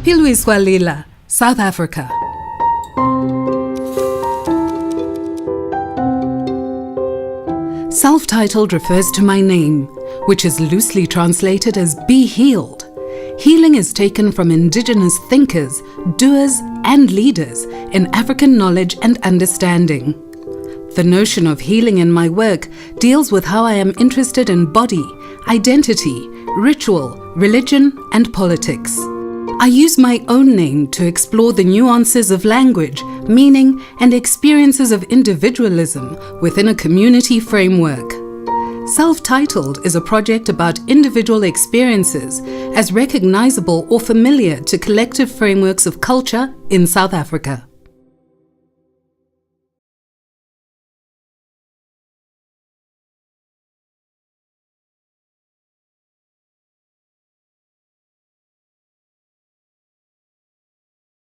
Philiswa Lila, South Africa. Self-titled refers to my name, which is loosely translated as be healed. Healing is taken from Indigenous thinkers, doers and leaders in African knowledge and understanding. The notion of healing in my work deals with how I am interested in body, identity, ritual, religion and politics. I use my own name to explore the nuances of language, meaning and experiences of individualism within a community framework. Self-titled is a project about individual experiences as recognizable or familiar to collective frameworks of culture in South Africa.